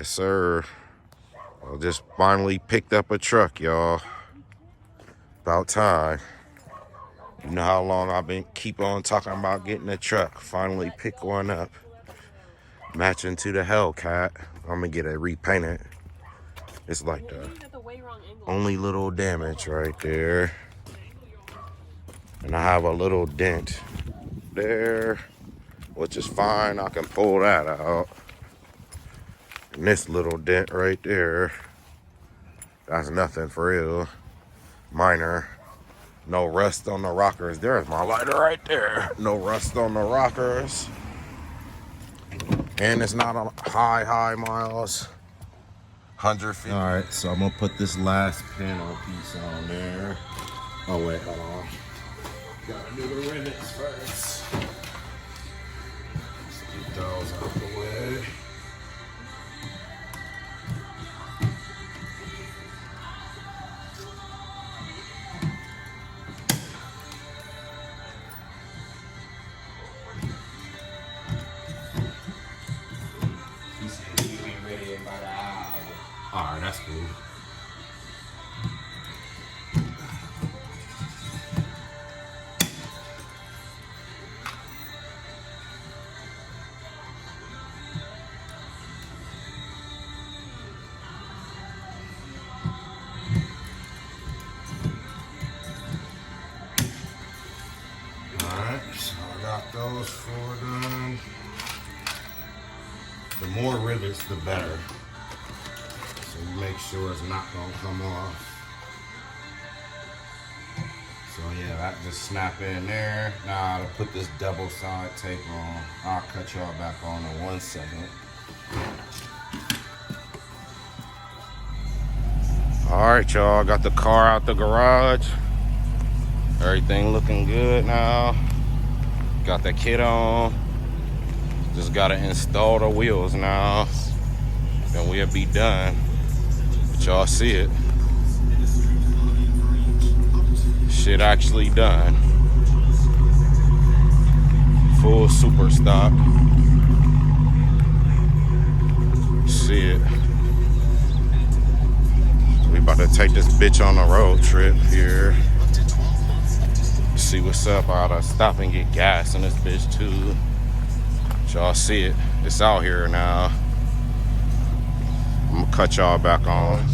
Yes, sir. I just finally picked up a truck, y'all. About time. You know how long I've been keep on talking about getting a truck. Finally pick one up. Matching to the Hellcat. I'm gonna get it repainted. It's like the only little damage right there. And I have a little dent there, which is fine. I can pull that out. And this little dent right there, that's nothing for real. Minor. No rust on the rockers. There's my lighter right there. No rust on the rockers. And it's not on high miles. 150. All right, so I'm gonna put this last panel piece on there. Oh wait, hold on. Gotta do the rivets first. Let's get those out the way. Alright, that's cool. Alright, so I got those four done. The more rivets, the better. So make sure it's not gonna come off. So yeah, that just snap in there. Now to put this double side tape on, I'll cut y'all back on in 1 second. All right, y'all, got the car out the garage. Everything looking good now. Got the kit on. Just gotta install the wheels now. Then we'll be done. Y'all see it. Shit actually done. Full super stock. See it. We about to take this bitch on a road trip here. See what's up. I gotta stop and get gas in this bitch too. Y'all see it. It's out here now. I'm gonna cut y'all back on.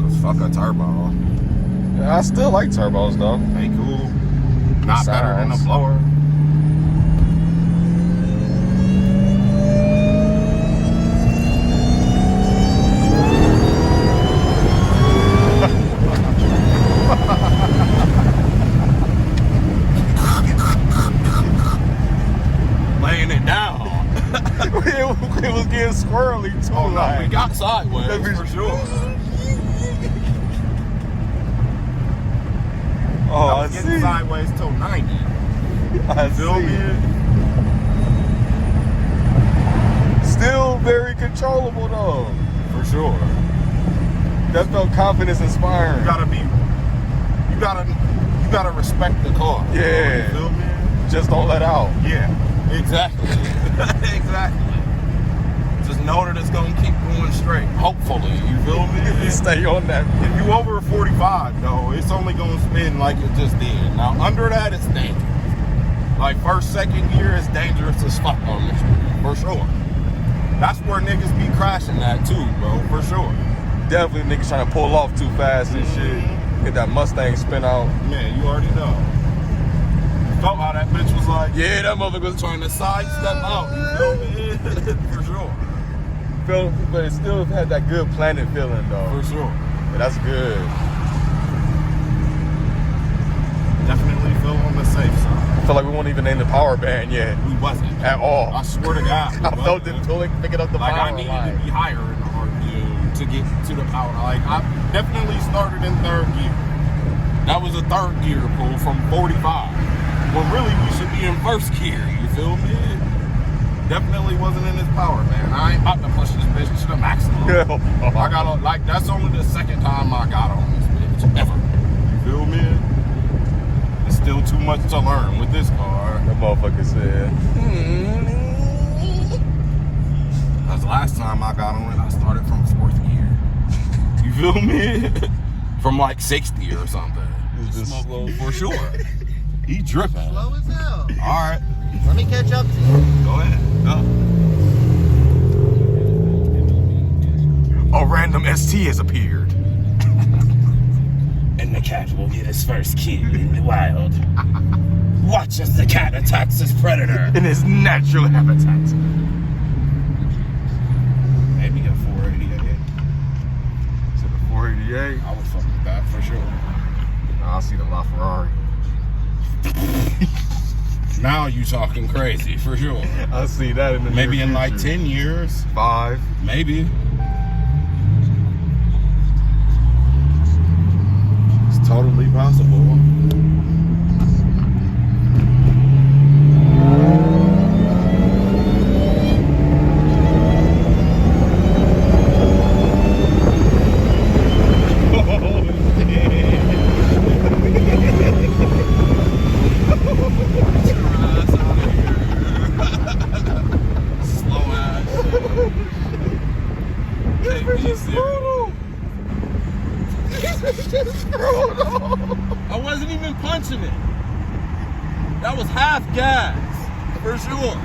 Cause fuck a turbo. Yeah, I still like turbos though. They cool. Not better than a blower. Laying it down. it was getting squirrely too. Oh, no, we got sideways for sure. Oh, I was getting sideways till 90. I feel me? Still very controllable though. For sure. That felt confidence inspiring. You gotta respect the car. Yeah. You feel me? Just don't let out. Yeah. Exactly. Exactly. Just know that it's gonna keep going straight. Hopefully, you feel me? Stay on that. If you over 45 though, it's only gonna spin like it just did. Now under that, it's dangerous. Like first, second gear, it's dangerous as fuck on this street, for sure. That's where niggas be crashing at too, bro, for sure. Definitely niggas trying to pull off too fast and shit. Get that Mustang spin out. Man, you already know. Felt how that bitch was like, yeah, that motherfucker was trying to sidestep out, you feel me? For sure. But it still had that good planet feeling though. For sure. But that's good. Definitely feel on the safe side. I feel like we won't even name the power band yet. We wasn't. At all. I swear to God. I felt it picking up the power line. Like I needed to be higher in the RPM to get to the power. Like I definitely started in third gear. That was a third gear pull from 45. When really we should be in first gear, you feel me? Definitely wasn't in this power, man. I ain't about to push this bitch to the maximum. I got like that's only the second time I got on this bitch ever. You feel me? It's still too much to learn with this car. That motherfucker said. That's the last time I got on it, I started from 4th gear. You feel me? From like 6th gear or something. It's just slow for sure. He dripping. Slow as hell. Alright. Let me catch up to you. Go ahead. Go. A random ST has appeared. And the cat will get his first kill in the wild. Watch as the cat attacks his predator. In his natural habitat. Maybe a 488. Is it a 488? I would fuck with that for sure. I'll see the LaFerrari. Now you talking crazy for sure. I'll see that in the Maybe near in like future. 10 years. 5. Maybe. It's totally possible. I wasn't even punching it. That was half gas, for sure.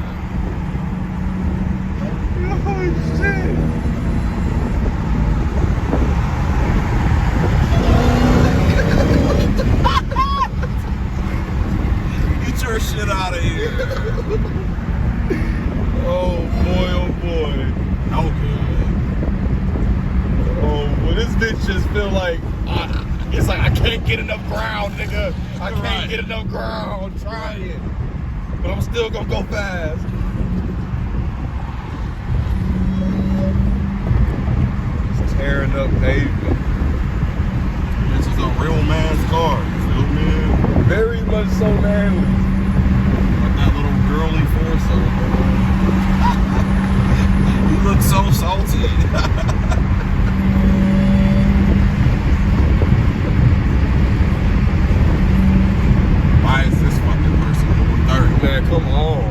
Oh shit. Get your shit out of here. Oh boy, oh boy. Okay. Oh, well, this bitch just feel like it's like I can't get enough ground, nigga. I can't get enough ground. Try it, but I'm still gonna go fast. It's tearing up pavement. This is a real man's car. You feel me? Very much so manly. Like that little girly foursome. You look so salty. Why is this fucking person over 30? Man, come on.